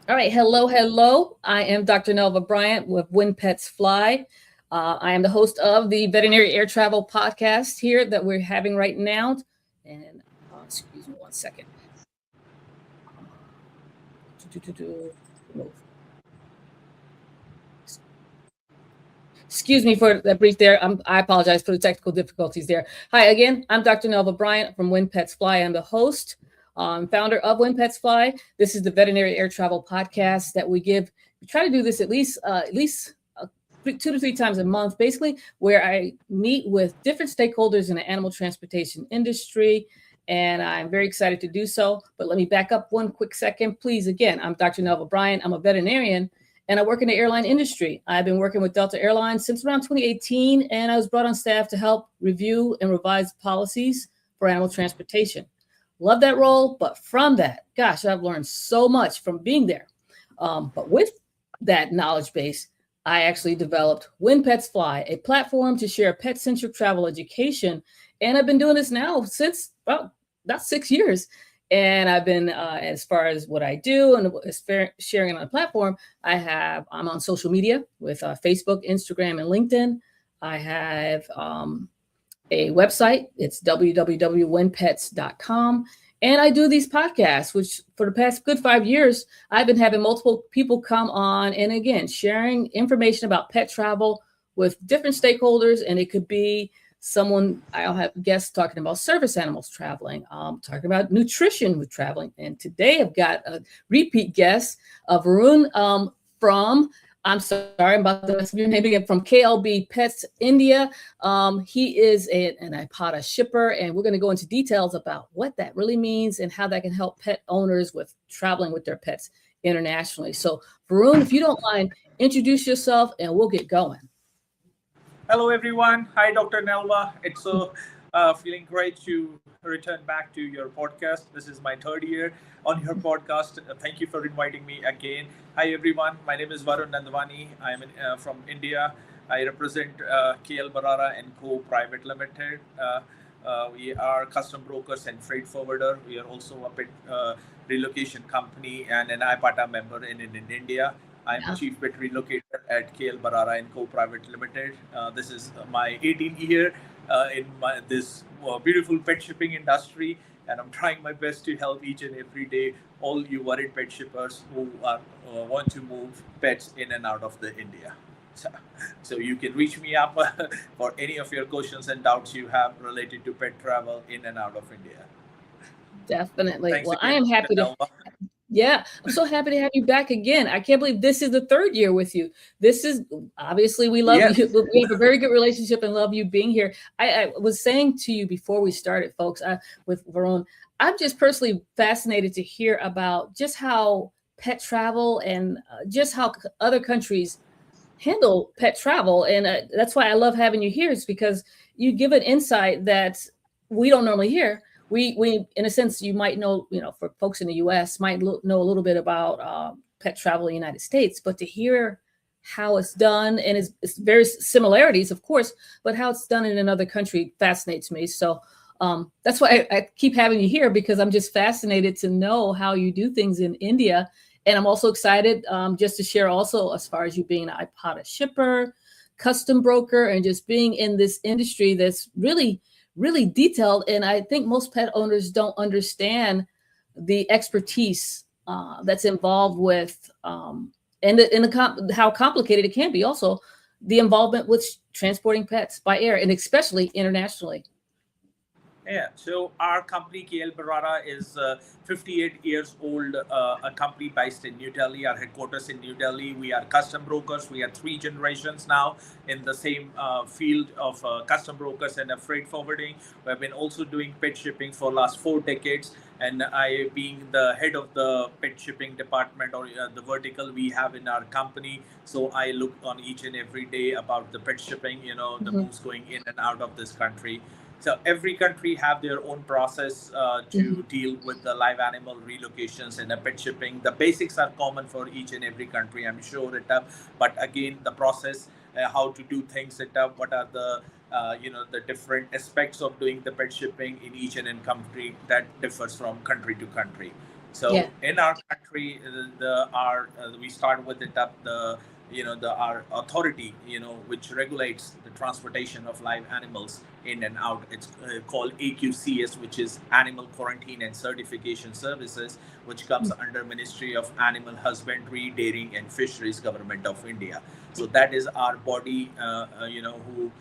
All right, hello, hello. I am Dr. Nelva Bryant with When Pets Fly. I am the host of the Veterinary Air Travel podcast here that we're having right now. And excuse me one second. Excuse me for that brief there. I apologize for the technical difficulties there. Hi again. I'm Dr. Nelva Bryant from When Pets Fly. I'm the host, founder of When Pets Fly. This is the Veterinary Air Travel podcast that we give. We try to do this at least 2 to 3 times a month, basically, where I meet with different stakeholders in the animal transportation industry. And I'm very excited to do so. But let me back up one quick second, please. Again, I'm Dr. Nelva Bryant. I'm a veterinarian and I work in the airline industry. I've been working with Delta Airlines since around 2018, and I was brought on staff to help review and revise policies for animal transportation. Love that role, but from that, gosh, I've learned so much from being there. But with that knowledge base, I actually developed When Pets Fly, a platform to share pet-centric travel education. And I've been doing this now since, well, about 6 years. And I've been, as far as what I do and sharing it on a platform, I'm on social media with Facebook, Instagram, and LinkedIn. I have a website. It's www.winpets.com. And I do these podcasts, which for the past good 5 years, I've been having multiple people come on and again, sharing information about pet travel with different stakeholders. And it could be someone, I'll have guests talking about service animals traveling, talking about nutrition with traveling. And today I've got a repeat guest, Varun I'm sorry, I'm about to mess up your name again, from KLB Pets India. He is an IPATA shipper, and we're going to go into details about what that really means and how that can help pet owners with traveling with their pets internationally. So, Varun, if you don't mind, introduce yourself and we'll get going. Hello, everyone. Hi, Dr. Nelva. It's so feeling great to return back to your podcast. This is my third year on your podcast. Thank you for inviting me again. Hi, everyone. My name is Varun Nandwani. I'm from India. I represent KL Barara and Co. Private Limited. We are custom brokers and freight forwarder. We are also a pet relocation company and an IPATA member in India. I'm Chief Pet Relocator at KL Barara and Co. Private Limited. This is my 18th year in this beautiful pet shipping industry, and I'm trying my best to help each and every day all you worried pet shippers who want to move pets in and out of the India. So you can reach me up for any of your questions and doubts you have related to pet travel in and out of India. Definitely. Thanks Well, I again, am Dr. happy to. Nelva. Yeah, I'm so happy to have you back again. I can't believe this is the third year with you. This is obviously we love you. Yes. We have a very good relationship and love you being here. I was saying to you before we started, folks, with Varun, I'm just personally fascinated to hear about just how pet travel and just how other countries handle pet travel. And that's why I love having you here, is because you give an insight that we don't normally hear. We in a sense, you might know, for folks in the US might know a little bit about pet travel in the United States, but to hear how it's done, and it's various similarities, of course, but how it's done in another country fascinates me. So that's why I keep having you here, because I'm just fascinated to know how you do things in India. And I'm also excited just to share also, as far as you being an IPATA shipper, custom broker, and just being in this industry that's really, really detailed. And I think most pet owners don't understand the expertise that's involved with, how complicated it can be. Also, the involvement with transporting pets by air, and especially internationally. Yeah, so our company KL Barara is 58 years old, a company based in New Delhi. Our headquarters in New Delhi. We are custom brokers. We are 3 generations now in the same field of custom brokers and freight forwarding. We have been also doing pet shipping for last 4 decades. And I, being the head of the pet shipping department, or the vertical we have in our company, so I look on each and every day about the pet shipping, the moves going in and out of this country. So every country have their own process to deal with the live animal relocations and the pet shipping. The basics are common for each and every country, I'm sure it but again, the process, how to do things, what are the the different aspects of doing the pet shipping in each and every country, that differs from country to country. So in our country, we start with our authority, which regulates the transportation of live animals in and out. It's called AQCS, which is Animal Quarantine and Certification Services, which comes under Ministry of Animal Husbandry, Dairying and Fisheries, Government of India. So that is our body, who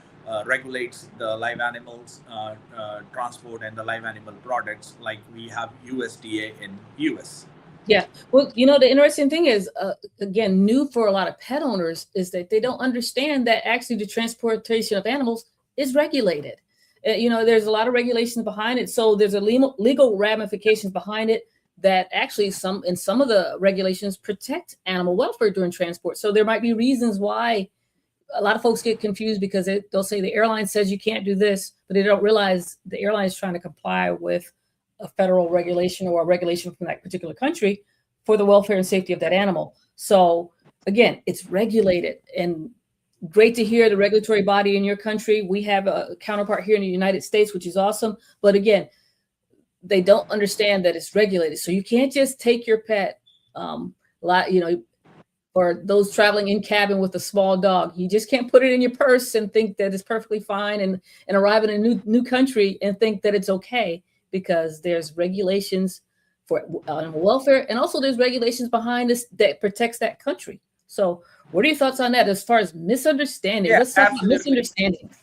regulates the live animals transport and the live animal products, like we have USDA in US. Yeah. Well, the interesting thing is, again, new for a lot of pet owners is that they don't understand that actually the transportation of animals is regulated. There's a lot of regulations behind it. So there's a legal ramifications behind it that actually some of the regulations protect animal welfare during transport. So there might be reasons why a lot of folks get confused, because they'll say the airline says you can't do this, but they don't realize the airline is trying to comply with a federal regulation or a regulation from that particular country for the welfare and safety of that animal. So again, it's regulated, and great to hear the regulatory body in your country. We have a counterpart here in the United States, which is awesome. But again, they don't understand that it's regulated. So you can't just take your pet, or those traveling in cabin with a small dog. You just can't put it in your purse and think that it's perfectly fine, and arrive in a new country and think that it's okay, because there's regulations for animal welfare, and also there's regulations behind us that protects that country. So what are your thoughts on that as far as misunderstanding? Let's talk about misunderstandings.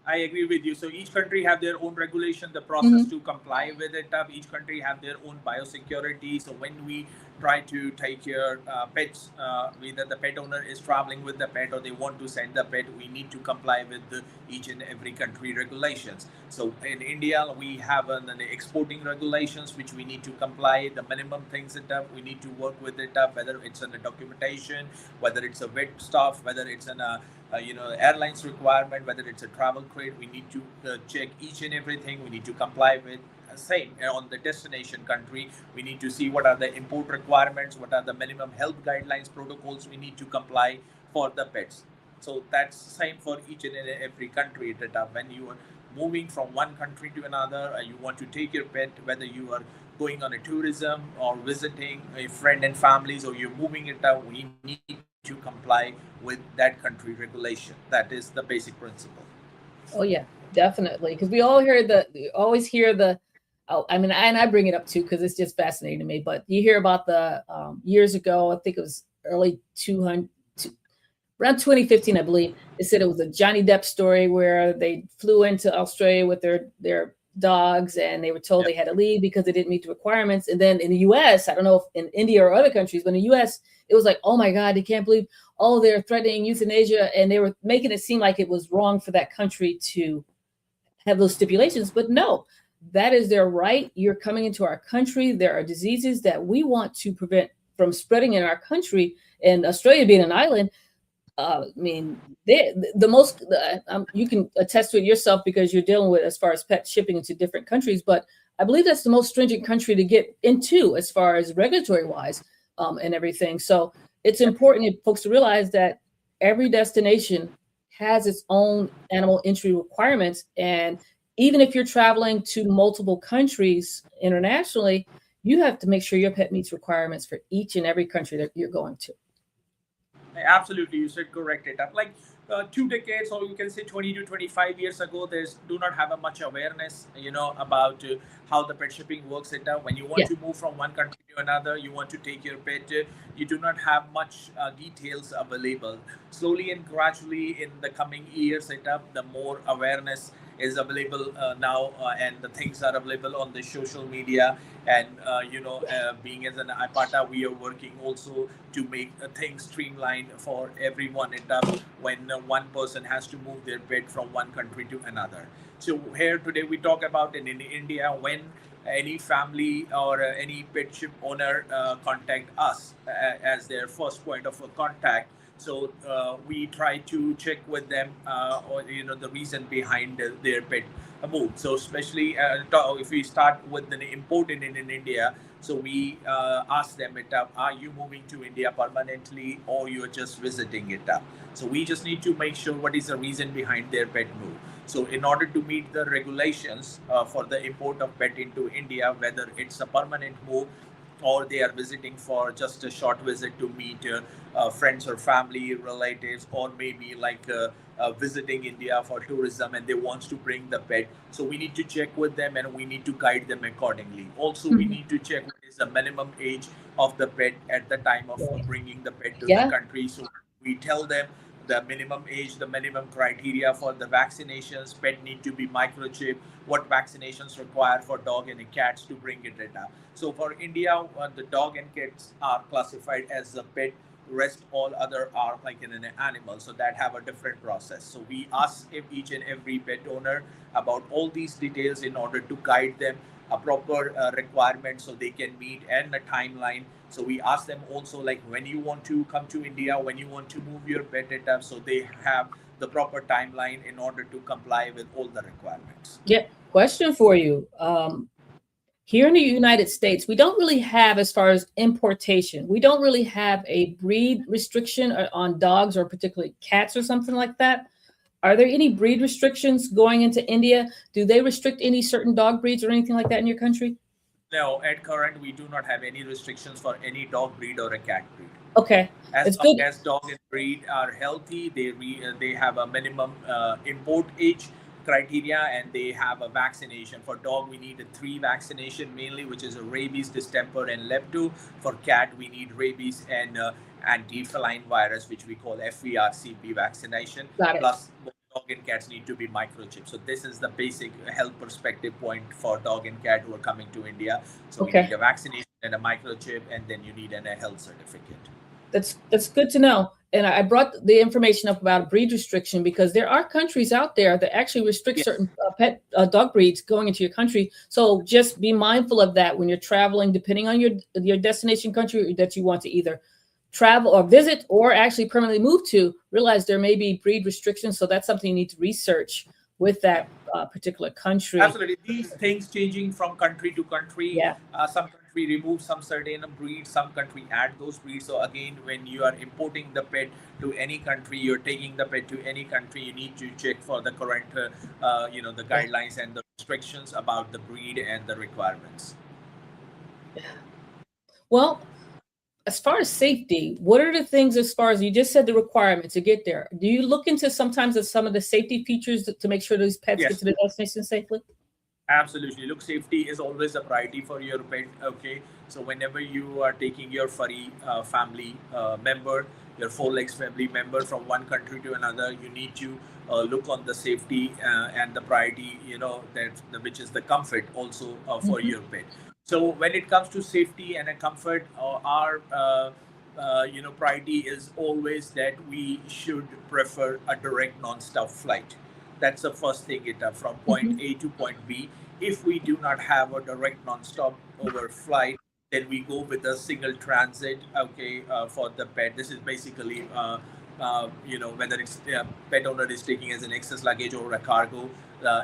I agree with you. So each country have their own regulation, the process to comply with it. Each country have their own biosecurity. So when we try to take care pets, whether the pet owner is traveling with the pet or they want to send the pet, we need to comply with each and every country regulations. So in India, we have the exporting regulations, which we need to comply. The minimum things that we need to work with it, whether it's in the documentation, whether it's a vet stuff, whether it's in a airlines requirement, whether it's a travel crate, we need to check each and everything. We need to comply with. Same on the destination country, we need to see what are the import requirements, what are the minimum health guidelines, protocols we need to comply for the pets. So that's same for each and every country. That when you are moving from one country to another, you want to take your pet, whether you are going on a tourism or visiting a friend and families, or you're moving it out, we need to comply with that country regulation. That is the basic principle. Oh yeah, definitely. Because we always hear the, and I bring it up too, because it's just fascinating to me, but you hear about the years ago, I think it was around 2015, I believe, they said it was a Johnny Depp story where they flew into Australia with their dogs, and they were told they had to leave because they didn't meet the requirements. And then in the US, I don't know if in India or other countries, but in the US, it was like, oh my God, they can't believe, they're threatening euthanasia. And they were making it seem like it was wrong for that country to have those stipulations. But no, that is their right. You're coming into our country. There are diseases that we want to prevent from spreading in our country. And Australia being an island, you can attest to it yourself because you're dealing with as far as pet shipping into different countries. But I believe that's the most stringent country to get into as far as regulatory wise and everything. So it's important for folks to realize that every destination has its own animal entry requirements. And even if you're traveling to multiple countries internationally, you have to make sure your pet meets requirements for each and every country that you're going to. Absolutely, you said correct it. Like 2 decades, or you can say 20 to 25 years ago, do not have a much awareness, about how the pet shipping works. When you want to move from one country to another, you want to take your pet, you do not have much details available. Slowly and gradually in the coming years, the more awareness is available now, and the things are available on the social media. And being as an IPATA, we are working also to make things streamlined for everyone. When one person has to move their pet from one country to another. So here today we talk about in India, when any family or any pet ship owner contact us as their first point of contact. So we try to check with them, the reason behind their pet move. So especially if we start with the import in India, so we ask them are you moving to India permanently or you're just visiting it up? So we just need to make sure what is the reason behind their pet move. So in order to meet the regulations for the import of pet into India, whether it's a permanent move or they are visiting for just a short visit to meet friends or family, relatives, or maybe like visiting India for tourism and they want to bring the pet. So we need to check with them and we need to guide them accordingly. Also, we need to check what is the minimum age of the pet at the time of bringing the pet to the Yeah. country. So we tell them the minimum age, the minimum criteria for the vaccinations. Pet need to be microchipped. What vaccinations required for dog and cats to bring it data. So for India, the dog and cats are classified as a pet. Rest all other are like in an animal, so that have a different process. So we ask each and every pet owner about all these details in order to guide them a proper requirement so they can meet and a timeline. So we ask them also like when you want to come to India, when you want to move your pet data, so they have the proper timeline in order to comply with all the requirements. Yeah. Question for you. Here in the United States, we don't really have, as far as importation, we don't really have a breed restriction on dogs or particularly cats or something like that. Are there any breed restrictions going into India? Do they restrict any certain dog breeds or anything like that in your country? No, at current, we do not have any restrictions for any dog breed or a cat breed. Okay, As it's long good. as dog and breed are healthy, they have a minimum import age criteria and they have a vaccination. For dog, we need a 3 vaccination mainly, which is a rabies, distemper, and lepto. For cat, we need rabies and anti-feline virus, which we call FVRCP vaccination. Got it. Plus, both dog and cats need to be microchipped. So this is the basic health perspective point for dog and cat who are coming to India. So we need a vaccination and a microchip, and then you need a health certificate. That's good to know. And I brought the information up about breed restriction because there are countries out there that actually restrict certain pet dog breeds going into your country. So just be mindful of that when you're traveling, depending on your destination country that you want to either travel or visit or actually permanently move to. Realize there may be breed restrictions, so that's something you need to research with that particular country. Absolutely, these things changing from country to country. Yeah. Some country remove some certain breeds, some country add those breeds. So again, when you are importing the pet to any country, you're taking the pet to any country, you need to check for the correct, the guidelines and the restrictions about the breed and the requirements. Well, as far as safety, what are the things, as far as you just said, the requirements to get there? Do you look into sometimes at some of the safety features to make sure those pets get to the destination safely? Absolutely. Look, safety is always a priority for your pet. Okay. So whenever you are taking your furry family member, your 4 legs family member from one country to another, you need to look on the safety and the priority, which is the comfort also for your pet. So when it comes to safety and a comfort, our priority is always that we should prefer a direct non-stop flight. That's the first thing from point A to point B. If we do not have a direct non-stop over flight, then we go with a single transit. Okay, for the pet. This is basically whether it's pet owner is taking as an excess luggage or a cargo.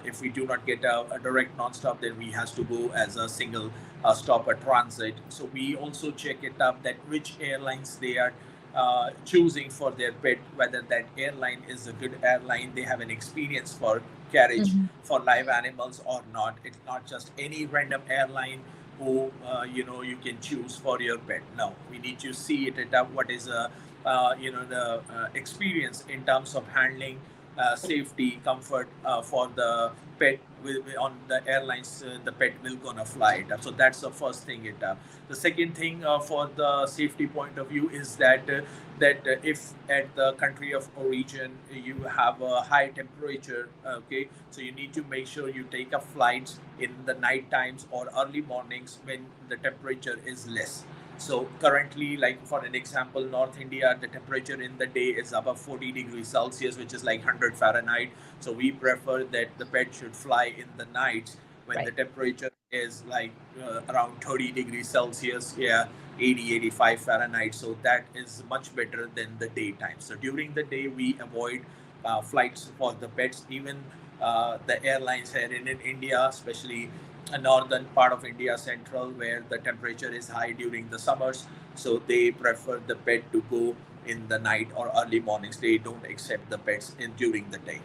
If we do not get a direct non-stop, then we has to go as a single stop, a transit. So we also check it up that which airlines they are choosing for their pet, whether that airline is a good airline, they have an experience for carriage for live animals or not. It's not just any random airline who you can choose for your pet. No, we need to see it up what is the experience in terms of handling, safety, comfort for the pet on the airlines the pet will gonna fly it up. So that's the first thing it up. The second thing for the safety point of view is that if at the country of origin you have a high temperature, okay, so you need to make sure you take a flight in the night times or early mornings when the temperature is less. So currently, like for an example, North India, the temperature in the day is above 40 degrees Celsius, which is like 100 Fahrenheit. So we prefer that the pet should fly in the night when the temperature is like around 30 degrees Celsius, 80, 85 Fahrenheit. So that is much better than the daytime. So during the day, we avoid flights for the pets. Even the airlines here in India, especially a northern part of India, central, where the temperature is high during the summers. So they prefer the pet to go in the night or early mornings. They don't accept the pets during the day.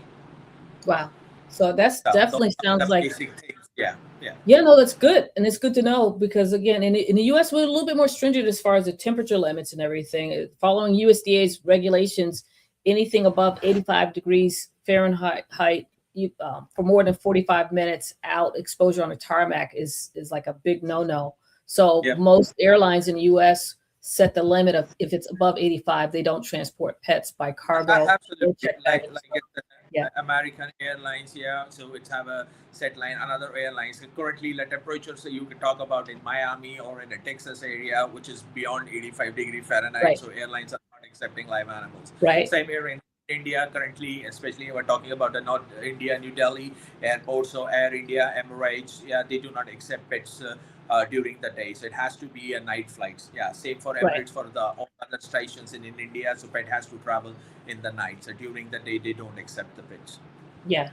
Wow. So that's definitely sounds like basic things. Yeah. Yeah, no, that's good. And it's good to know because, again, in the US, we're a little bit more stringent as far as the temperature limits and everything. Following USDA's regulations, anything above 85 degrees Fahrenheit for more than 45 minutes out exposure on a tarmac is like a big no-no. So most airlines in the US set the limit of if it's above 85, they don't transport pets by cargo. Absolutely, American Airlines, so it's have a set line. Another airlines currently the temperatures you can talk about in Miami or in the Texas area, which is beyond 85 Fahrenheit. Right. So airlines are not accepting live animals. Right. Same here in India currently, especially we're talking about the North India, New Delhi airports. So Air India, Emirates, they do not accept pets during the day. So it has to be a night flights. Same for Emirates, for the all other stations in India. So pet has to travel in the night. So during the day, they don't accept the pets. Yeah,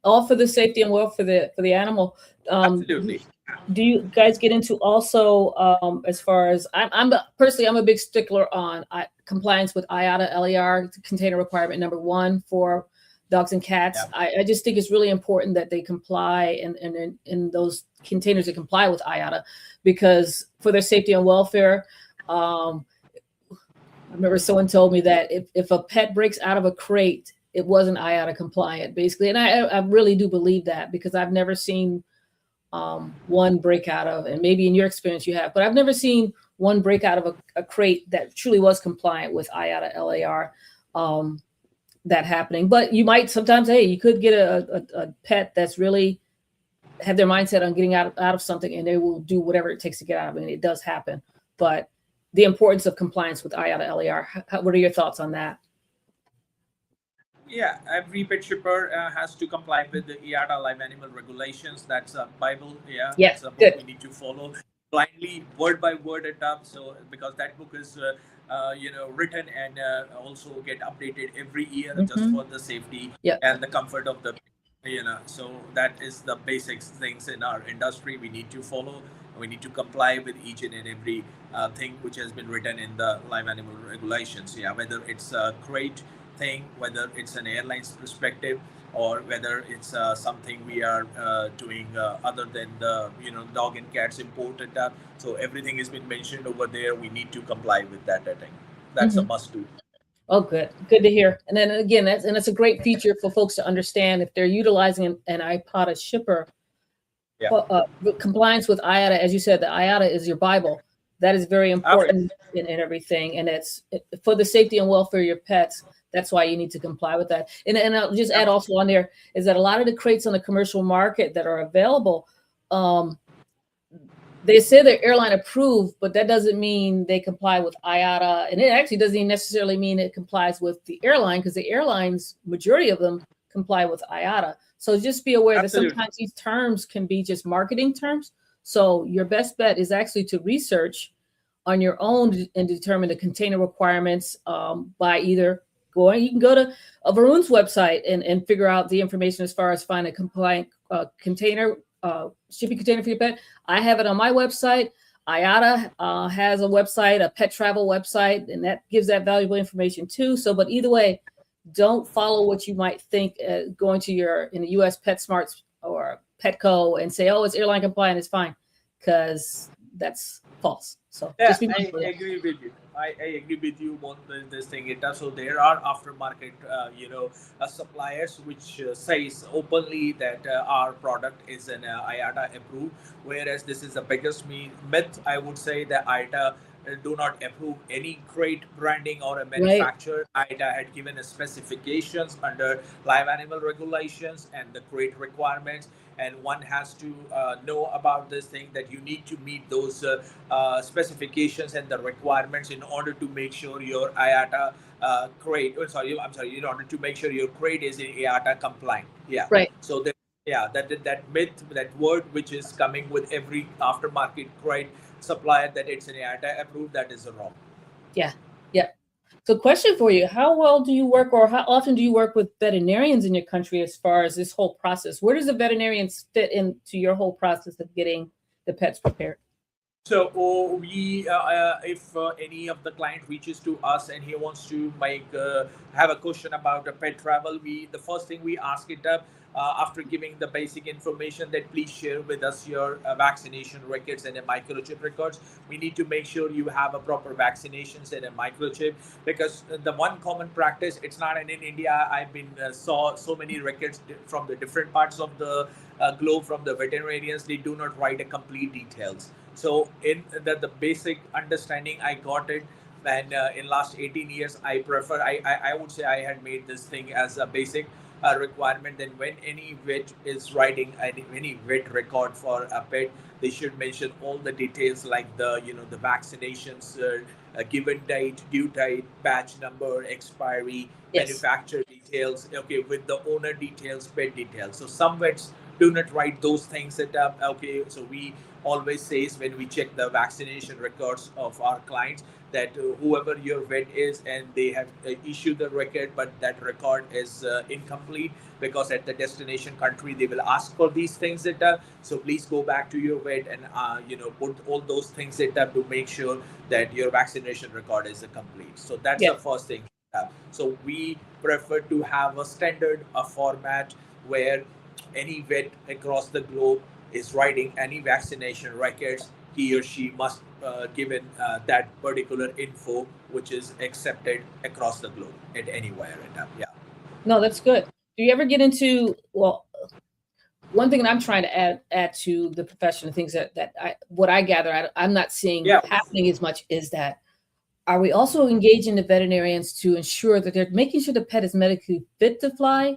all for the safety and welfare for the animal. Absolutely. Do you guys get into also as far as I'm a big stickler on compliance with IATA LER container requirement number 1 for dogs and cats. I just think it's really important that they comply and in those containers that comply with IATA because for their safety and welfare. I remember someone told me that if a pet breaks out of a crate, it wasn't IATA compliant, basically. And I really do believe that because I've never seen one break out of, and maybe in your experience you have, but I've never seen one break out of a crate that truly was compliant with IATA LAR that happening. But you might sometimes, you could get a pet that's really have their mindset on getting out of something and they will do whatever it takes to get out of it. And it does happen. But the importance of compliance with IATA LAR, what are your thoughts on that? Yeah, every pet shipper has to comply with the IATA live animal regulations. That's a Bible. That's a book we need to follow blindly, word by word it up. So because that book is written and also get updated every year just for the safety and the comfort of the so that is the basic things in our industry we need to follow. We need to comply with each and every thing which has been written in the live animal regulations. Whether it's a crate thing, whether it's an airline's perspective, or whether it's something we are doing other than the dog and cats imported up. So everything has been mentioned over there. We need to comply with that. I think that's a must do. Oh, good to hear. And then again, that's a great feature for folks to understand if they're utilizing an IATA shipper. Compliance with IATA, as you said, the IATA is your Bible. That is very important in everything, and it's for the safety and welfare of your pets. That's why you need to comply with that. And I'll just add also on there is that a lot of the crates on the commercial market that are available, they say they're airline approved, but that doesn't mean they comply with IATA. And it actually doesn't even necessarily mean it complies with the airline because the airlines, majority of them comply with IATA. So just be aware that sometimes these terms can be just marketing terms. So your best bet is actually to research on your own and determine the container requirements by either you can go to Varun's website and figure out the information as far as find a compliant container, shipping container for your pet. I have it on my website. IATA has a website, a pet travel website, and that gives that valuable information too. So, but either way, don't follow what you might think going to in the US PetSmart or Petco and say, oh, it's airline compliant, it's fine, because that's false. So just be mindful. I agree with you. I agree with you on this thing. It does. So there are aftermarket, suppliers which says openly that our product is an IATA approved, whereas this is the biggest myth. I would say that IATA do not approve any crate branding or a manufacturer. IATA had given a specifications under live animal regulations and the crate requirements. And one has to know about this thing that you need to meet those specifications and the requirements in order to make sure your IATA crate. In order to make sure your crate is in IATA compliant. So that myth, that word which is coming with every aftermarket crate supplier that it's an IATA approved, that is wrong. So question for you, how well do you work or how often do you work with veterinarians in your country as far as this whole process? Where does the veterinarians fit into your whole process of getting the pets prepared? So if any of the client reaches to us and he wants to have a question about the pet travel, the first thing we ask it up after giving the basic information that please share with us your vaccination records and a microchip records. We need to make sure you have a proper vaccinations and a microchip, because the one common practice, it's not in India. I've been saw so many records from the different parts of the globe from the veterinarians. They do not write a complete details. So in the basic understanding, I got it. And in last 18 years, I prefer, I would say I had made this thing as a basic requirement. Then when any vet is writing any vet record for a pet, they should mention all the details like the vaccinations, given date, due date, batch number, expiry, Yes. manufacturer details, okay, with the owner details, pet details. So some vets do not write those things at okay. So we always says when we check the vaccination records of our clients that whoever your vet is and they have issued the record, but that record is incomplete, because at the destination country they will ask for these things that so please go back to your vet and put all those things that to make sure that your vaccination record is complete. So that's the first thing. So we prefer to have a standard format where any vet across the globe is writing any vaccination records, he or she must give in that particular info, which is accepted across the globe at anywhere. Yeah. No, that's good. Do you ever get into, well, one thing that I'm trying to add to the profession, things that what I gather, I'm not seeing happening as much, is that are we also engaging the veterinarians to ensure that they're making sure the pet is medically fit to fly?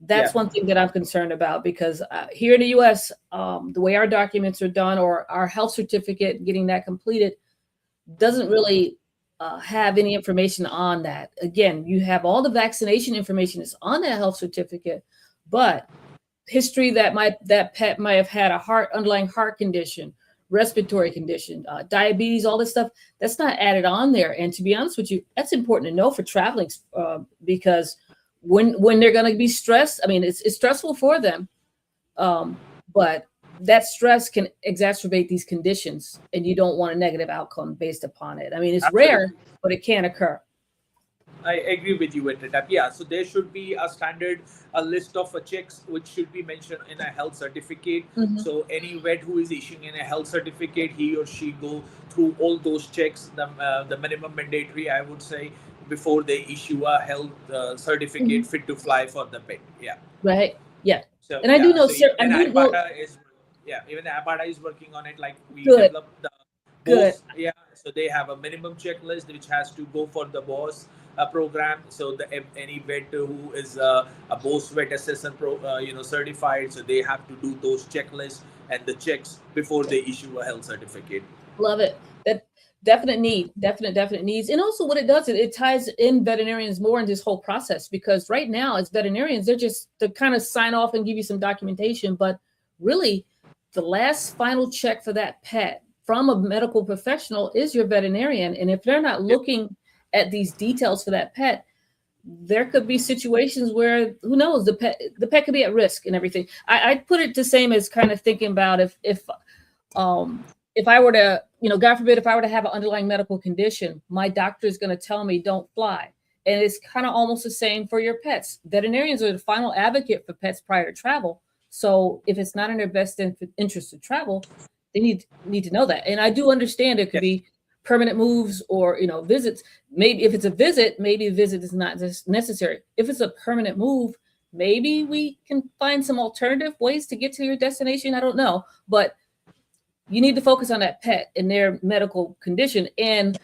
That's one thing that I'm concerned about, because here in the U.S., the way our documents are done, or our health certificate, getting that completed, doesn't really have any information on that. Again, you have all the vaccination information is on that health certificate, but history that pet might have had a underlying heart condition, respiratory condition, diabetes, all this stuff, that's not added on there. And to be honest with you, that's important to know for traveling, because when they're going to be stressed, I mean, it's stressful for them, but that stress can exacerbate these conditions, and you don't want a negative outcome based upon it. I mean, it's rare, but it can occur. I agree with you with it. Yeah, so there should be a list of checks which should be mentioned in a health certificate. Mm-hmm. So any vet who is issuing in a health certificate, he or she go through all those checks, the minimum mandatory, I would say, before they issue a health certificate fit to fly for the pet. Yeah. Right. Yeah. So, and I do know, so even ABADA is working on it. Like we developed the BOSS. Yeah. So they have a minimum checklist which has to go for the BOSS program. So any vet who is a BOSS vet assessment certified, so they have to do those checklists and the checks before they issue a health certificate. Love it. That definite needs. And also what it does, it ties in veterinarians more in this whole process, because right now as veterinarians, they kind of sign off and give you some documentation, but really the last final check for that pet from a medical professional is your veterinarian. And if they're not looking at these details for that pet, there could be situations where, who knows, the pet could be at risk and everything. I put it the same as kind of thinking about if I were to, God forbid, if I were to have an underlying medical condition, my doctor is going to tell me don't fly. And it's kind of almost the same for your pets. Veterinarians are the final advocate for pets prior to travel. So if it's not in their best interest to travel, they need to know that. And I do understand it could be permanent moves or, visits. Maybe if it's a visit, maybe a visit is not necessary. If it's a permanent move, maybe we can find some alternative ways to get to your destination. I don't know, but you need to focus on that pet and their medical condition. And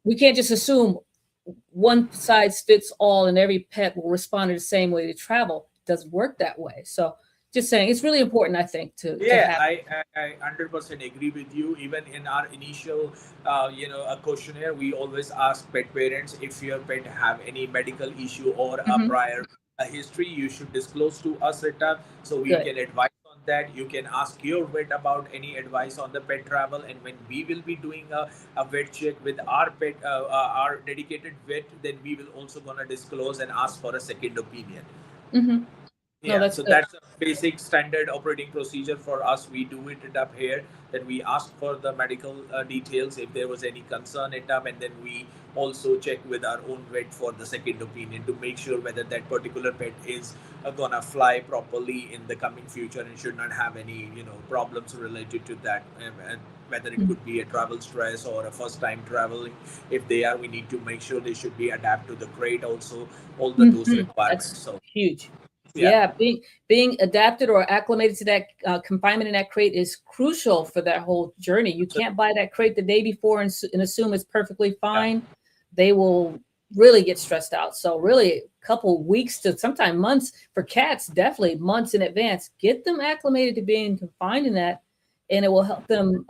we can't just assume one size fits all and every pet will respond in the same way to travel. It doesn't work that way. So just saying, it's really important, I think, to have. I 100% agree with you. Even in our initial, a questionnaire, we always ask pet parents, if your pet have any medical issue or a prior history, you should disclose to us it so we can advise on that. You can ask your vet about any advice on the pet travel, and when we will be doing a vet check with our pet, our dedicated vet, then we will also gonna disclose and ask for a second opinion. No, Yeah, that's so good. that's a basic standard operating procedure for us. We do it up here. Then we ask for the medical details if there was any concern it up, and then we also check with our own vet for the second opinion to make sure whether that particular pet is gonna fly properly in the coming future and should not have any problems related to that. And whether it Mhm. could be a travel stress or a first time traveling, if they are, we need to make sure they should be adapt to the crate also, all those That's requirements. So huge. yeah. Yeah, being adapted or acclimated to that confinement in that crate is crucial for that whole journey. You So, can't buy that crate the day before and assume it's perfectly yeah. fine. They will really get stressed out. So really, a couple weeks to sometimes months for cats, definitely months in advance. Get them acclimated to being confined in that, and it will help them.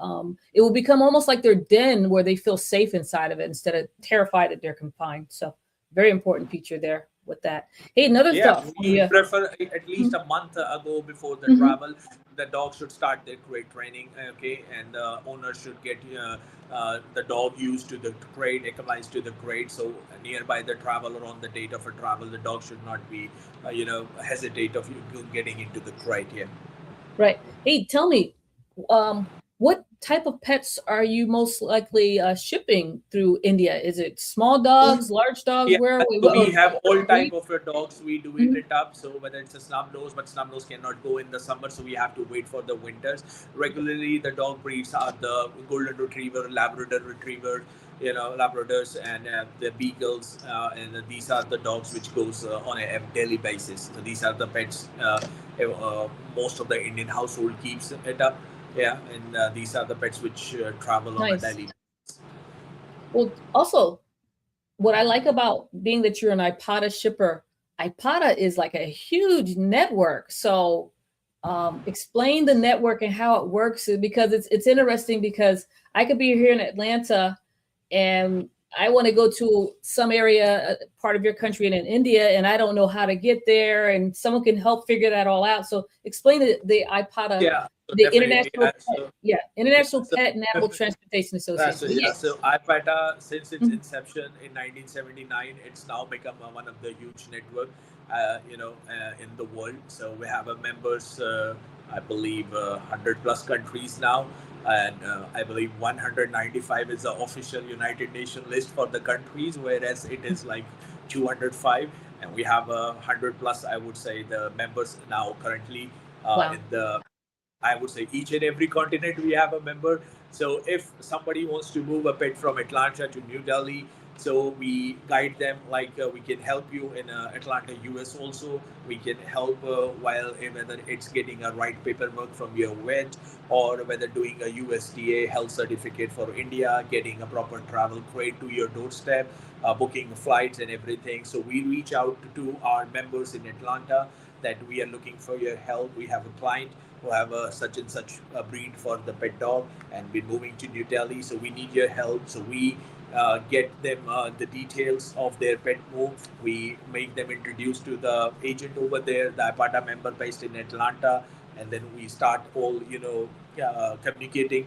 It will become almost like their den where they feel safe inside of it instead of terrified that they're confined. So very important feature there with that. Hey, another Yeah, thought for we you. prefer at least a month ago before the travel. The dog should start their crate training, okay, and the owner should get the dog used to the crate, acclimatized to the crate. So nearby the travel or on the date of a travel, the dog should not be, hesitate of you getting into the crate. Yeah. Right. Hey, tell me, what type of pets are you most likely shipping through India? Is it small dogs, large dogs? Yeah, Where are we? so What we have all type breed? of dogs. We do Mhm. it up. So whether it's a snub nose, but snub nose cannot go in the summer, so we have to wait for the winters. Regularly, the dog breeds are the golden retriever, Labrador retriever, Labradors and the beagles, and these are the dogs which goes on a daily basis. So these are the pets. Most of the Indian household keeps it up. Yeah, and these are the pets which travel on a Nice. daily. Well, also, what I like about being that you're an IPATA shipper, IPATA is like a huge network. So explain the network and how it works because it's interesting because I could be here in Atlanta and I want to go to some area, part of your country and in India, and I don't know how to get there, and someone can help figure that all out. So explain the IPATA, Yeah, so the definitely. International Pet, yeah, Yeah, International so Pet and Animal Transportation So Association. yeah, Yeah. so iPata, since its Mhm. inception in 1979, it's now become one of the huge network, in the world. So we have members, I believe, 100 plus countries now, and I believe 195 is the official United Nations list for the countries, whereas it is like 205, and we have 100 plus, I would say, the members now currently Wow. in the, I would say, each and every continent we have a member. So if somebody wants to move a pet from Atlanta to New Delhi, so we guide them, like we can help you in Atlanta, US also. We can help while whether it's getting a right paperwork from your vet or whether doing a USDA health certificate for India, getting a proper travel crate to your doorstep, booking flights and everything. So we reach out to our members in Atlanta that we are looking for your help. We have a client who have a such and such a breed for the pet dog and been moving to New Delhi. So we need your help. So we get them the details of their pet move. We make them introduced to the agent over there, the IPATA member based in Atlanta, and then we start all communicating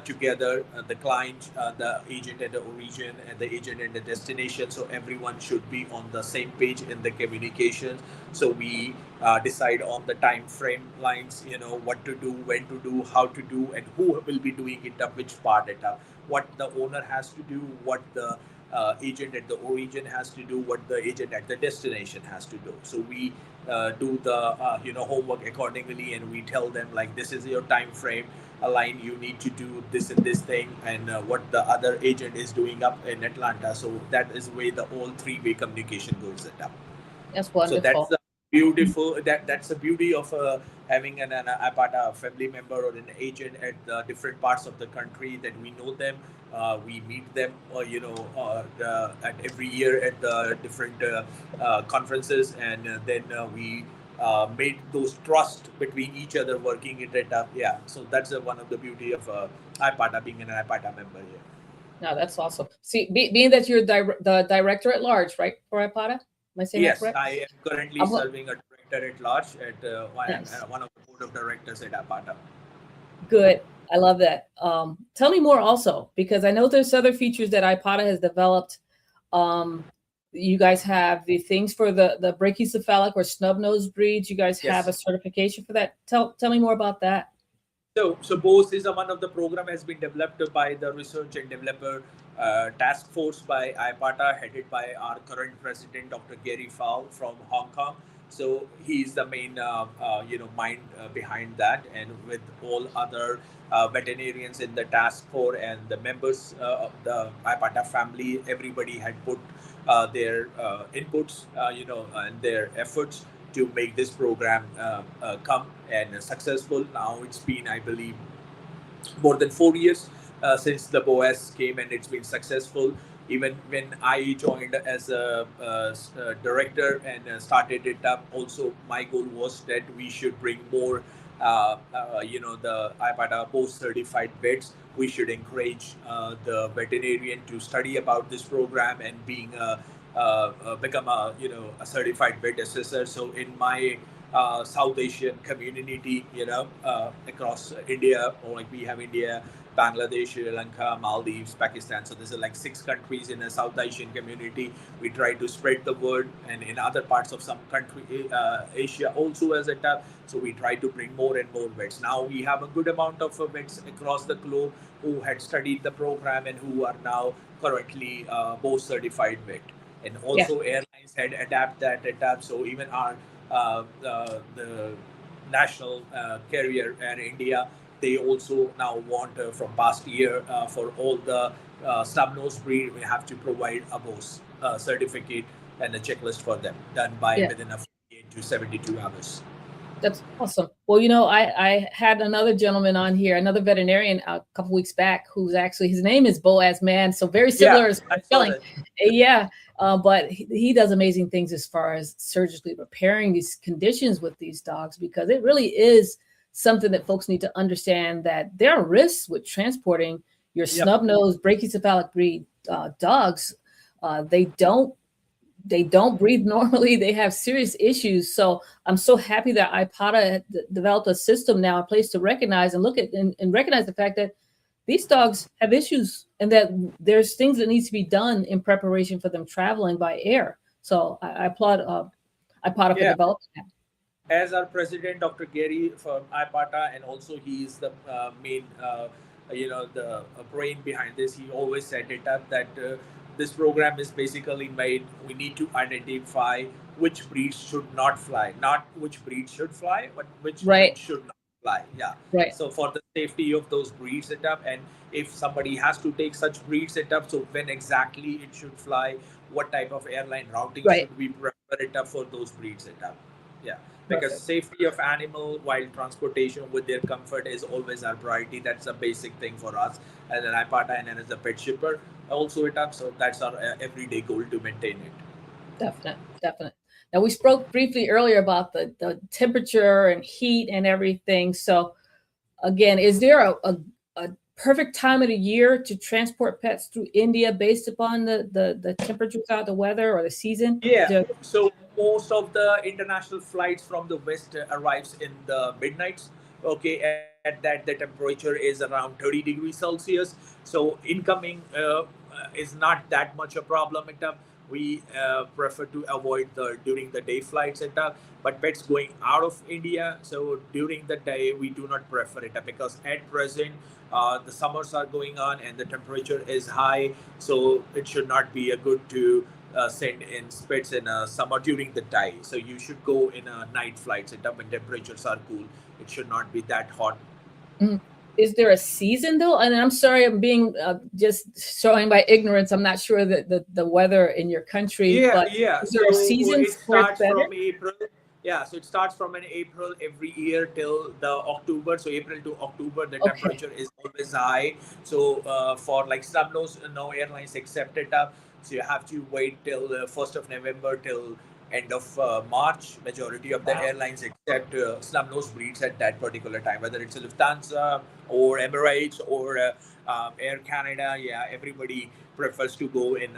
together, the client, the agent and the origin, and the agent and the destination. So everyone should be on the same page in the communications. So we decide on the time frame lines, what to do, when to do, how to do, and who will be doing it up, which part it up, what the owner has to do, what the agent at the origin has to do, what the agent at the destination has to do. So we do the homework accordingly, and we tell them like this is your time frame align, you need to do this and this thing, and what the other agent is doing up in Atlanta. So that is where the all three-way communication goes it up. That's So that's wonderful. the beautiful, that's the beauty of having an IPATA family member or an agent at the different parts of the country, that we know them, we meet them at every year at the different conferences, and then we made those trust between each other working it up. Yeah, so that's one of the beauty of IPATA, being an IPATA member here. No, that's awesome. See, being that you're the director at large, right, for IPATA? Am I saying that Yes, correct? I am currently I'm, serving a director at large at nice. one of the board of directors at IPATA. Good. I love that. Tell me more also, because I know there's other features that IPATA has developed. Um, You guys have the things for the brachycephalic or snub nose breeds. You guys have a Yes. certification for that. Tell me more about that. So BOSE is one of the program has been developed by the research and developer task force by IPATA, headed by our current president, Dr. Gary Fowle from Hong Kong. So he's the main, mind behind that, and with all other veterinarians in the task force and the members of the IPATA family, everybody had put their inputs, and their efforts to make this program come and successful. Now it's been, I believe, more than 4 years since the BOS came, and it's been successful. Even when I joined as a director and started it up, also my goal was that we should bring more, the IPATA post-certified vets. We should encourage the veterinarian to study about this program and become a certified vet assessor. So in my South Asian community, across India, or like we have India, Bangladesh, Sri Lanka, Maldives, Pakistan. So there's like 6 countries in a South Asian community. We try to spread the word, and in other parts of some country, Asia also as a tap. So we try to bring more and more vets. Now we have a good amount of vets across the globe who had studied the program and who are now currently both certified vet. And also airlines had adapt. So even our the national carrier Air India, they also now want from past year for all the snub-nose breed, we have to provide a BOS certificate and a checklist for them done by within 48 to 72 hours. That's awesome. Well, I had another gentleman on here, another veterinarian a couple weeks back, who's actually, his name is Boaz Man. So very similar as spelling. Yeah. But he does amazing things as far as surgically repairing these conditions with these dogs, because it really is something that folks need to understand, that there are risks with transporting your snub-nosed brachycephalic breed dogs. They don't breathe normally. They have serious issues. So I'm so happy that IPATA developed a system now in place to recognize and look at and recognize the fact that these dogs have issues, and that there's things that needs to be done in preparation for them traveling by air. So I applaud IPATA for developing that. As our president, Dr. Gary from IPATA, and also he is the main, the brain behind this. He always set it up that this program is basically made. We need to identify which breeds should not fly, not which breeds should fly, but which breeds should not fly. Yeah. Right. So for the safety of those breeds setup, and if somebody has to take such breed setup, so when exactly it should fly, what type of airline routing should we prefer it up for those breed setup? Yeah. Because safety of animal while transportation with their comfort is always our priority. That's a basic thing for us as an IPATA and as a pet shipper. Also it up, so that's our everyday goal to maintain it. Definite. Now, we spoke briefly earlier about the temperature and heat and everything. So again, is there a perfect time of the year to transport pets through India based upon the temperatures out, the weather, or the season? Yeah. So most of the international flights from the west arrives in the midnights. Okay, at that the temperature is around 30 degrees Celsius. So incoming is not that much a problem. We prefer to avoid during the day flights but pets going out of India, so during the day we do not prefer it because at present the summers are going on and the temperature is high, so it should not be a good to send in pets in summer during the day. So you should go in a night flights when temperatures are cool. It should not be that hot. Is there a season though? And I'm sorry, I'm being just showing my ignorance. I'm not sure that the weather in your country. Yeah. Is there a season? It starts from April. Yeah, so it starts from an April every year till the October. So April to October, the temperature is always high. So for like snub-nose, no airlines accept it up. So you have to wait till 1st of November till end of March. Majority of the airlines accept snub-nose breeds at that particular time, whether it's a Lufthansa or Emirates or Air Canada. Yeah, everybody prefers to go in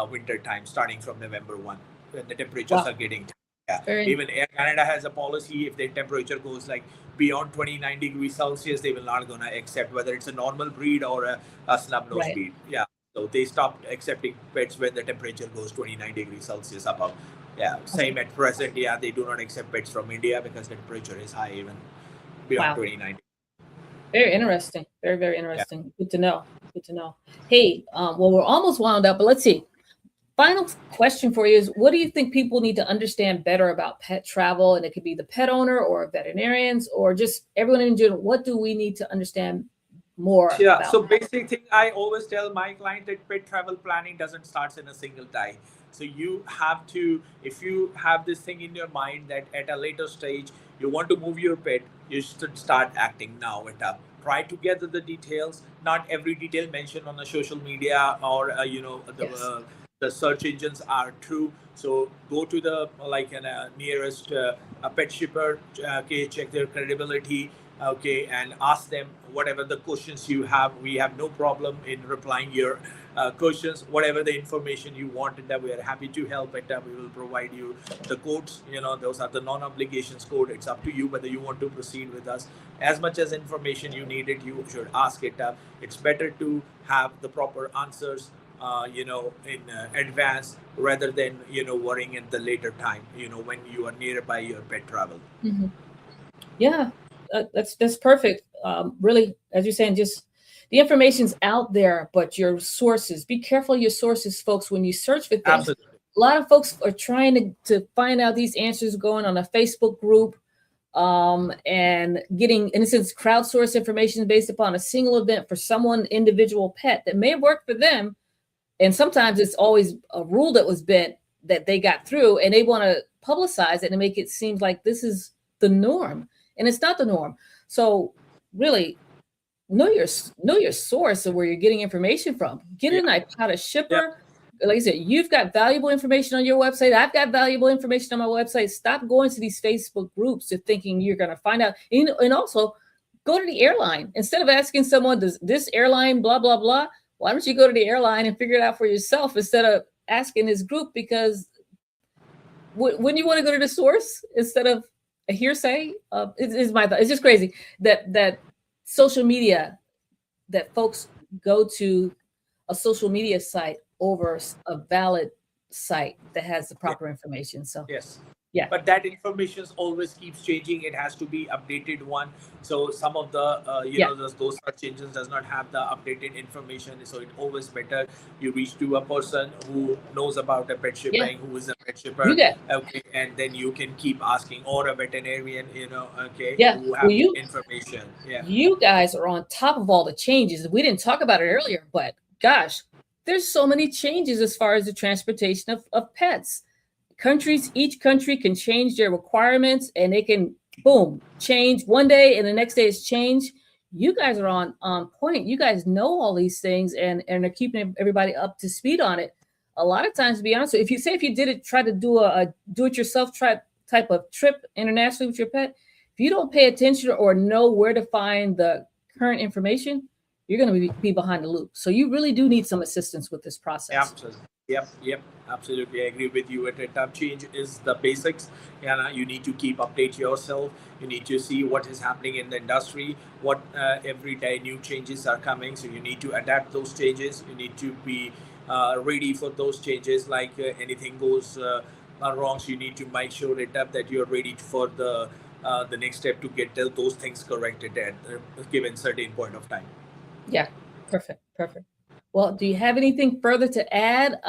winter time, starting from November 1, when the temperatures are getting. Yeah, even Air Canada has a policy. If the temperature goes like beyond 29 degrees Celsius, they will not gonna accept whether it's a normal breed or a snub-nose breed. Yeah. So they stopped accepting pets when the temperature goes 29 degrees Celsius above. Yeah, same at present. Yeah, they do not accept pets from India because the temperature is high even beyond Wow. 29. Very interesting. Very, very Yeah. interesting. Good to know. Good to know. Hey, well, we're almost wound up, but let's see. Final question for you is, what do you think people need to understand better about pet travel? And it could be the pet owner or veterinarians or just everyone in general. What do we need to understand more Yeah, about? so basic thing I always tell my client that pet travel planning doesn't start in a single day. So you have to, if you have this thing in your mind that at a later stage you want to move your pet, you should start acting now. Try to gather the details. Not every detail mentioned on the social media or Yes. the search engines are true. So go to the nearest a pet shipper, okay, check their credibility, okay, and ask them whatever the questions you have. We have no problem in replying your questions, whatever the information you want, and that we are happy to help. And we will provide you the codes. Those are the non-obligations code. It's up to you whether you want to proceed with us. As much as information you needed, you should ask it. It's better to have the proper answers in advance rather than worrying at the later time, when you are nearby your pet travel. Mm-hmm. Yeah, that's perfect. Really, as you're saying, just the information's out there, but your sources. Be careful of your sources, folks, when you search for things. Absolutely. A lot of folks are trying to find out these answers going on a Facebook group, and getting, in a sense, crowdsourced information based upon a single event for someone individual pet that may have worked for them. And sometimes it's always a rule that was bent that they got through, and they want to publicize it and make it seem like this is the norm, and it's not the norm. So really know your source of where you're getting information from. Get an iPod shipper. Like I said, you've got valuable information on your website. I've got valuable information on my website. Stop going to these Facebook groups and thinking you're going to find out. And also go to the airline. Instead of asking someone, does this airline blah, blah, blah, why don't you go to the airline and figure it out for yourself instead of asking this group? Because when you want to go to the source instead of a hearsay, it's my thought. It's just crazy that social media, that folks go to a social media site over a valid site that has the proper information. So yes. Yeah. But that information always keeps changing. It has to be updated one. So some of the those search engines does not have the updated information. So it's always better you reach to a person who knows about a pet shipping, who is a pet shipper. Okay, and then you can keep asking, or a veterinarian, who have information. Yeah. You guys are on top of all the changes. We didn't talk about it earlier, but gosh, there's so many changes as far as the transportation of pets. Each country can change their requirements, and they can, boom, change one day and the next day it's changed. You guys are on point. You guys know all these things and are keeping everybody up to speed on it. A lot of times, to be honest, if you did it, try to do a do-it-yourself type of trip internationally with your pet, if you don't pay attention or know where to find the current information, you're going to be behind the loop. So you really do need some assistance with this process. Absolutely. Yep, absolutely. I agree with you. At a time, change is the basics. You need to keep update yourself. You need to see what is happening in the industry. What every day new changes are coming. So you need to adapt those changes. You need to be ready for those changes. Like anything goes wrong, so you need to make sure that you're ready for the next step to get those things corrected at a given certain point of time. Yeah, perfect. Well, do you have anything further to add?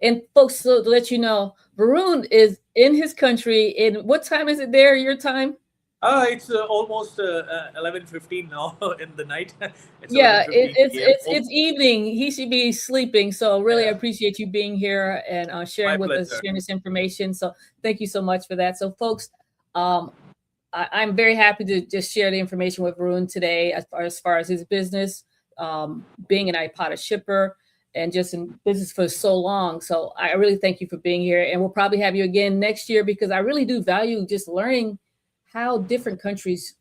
And folks, so to let you know, Varun is in his country. And what time is it there, your time? It's almost 11:15 now in the night. It's evening. He should be sleeping. So really, I appreciate you being here and sharing with us, sharing this information. So thank you so much for that. So folks, I'm very happy to just share the information with Varun today as far as his business. Being an iPod shipper and just in business for so long. So I really thank you for being here, and we'll probably have you again next year because I really do value just learning how different countries,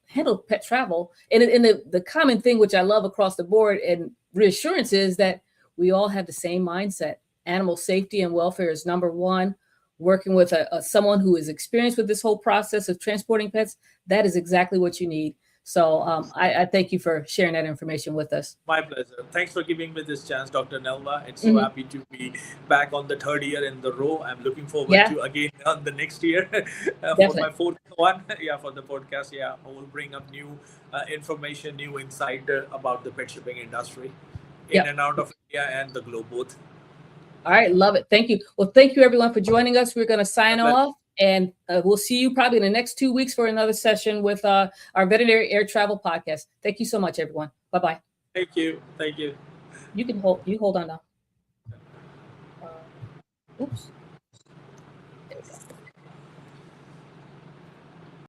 handle pet travel. And the common thing, which I love across the board and reassurance, is that we all have the same mindset. Animal safety and welfare is number one. Working with someone who is experienced with this whole process of transporting pets, that is exactly what you need. So I thank you for sharing that information with us. My pleasure. Thanks for giving me this chance, Dr. Nelva. It's so Mhm. happy to be back on the third year in the row. I'm looking forward Yeah. to again on the next year for Definitely. my fourth one. Yeah, for the podcast. Yeah, I will bring up new information, new insight about the pet shipping industry in Yep. and out of India and the globe both. All right, love it. Thank you. Well, thank you everyone for joining us. We're going to sign My pleasure. off, and we'll see you probably in the next 2 weeks for another session with our veterinary air travel podcast. Thank you so much, everyone. Bye-bye. Thank you. Thank you. You hold on now. Oops. There we go.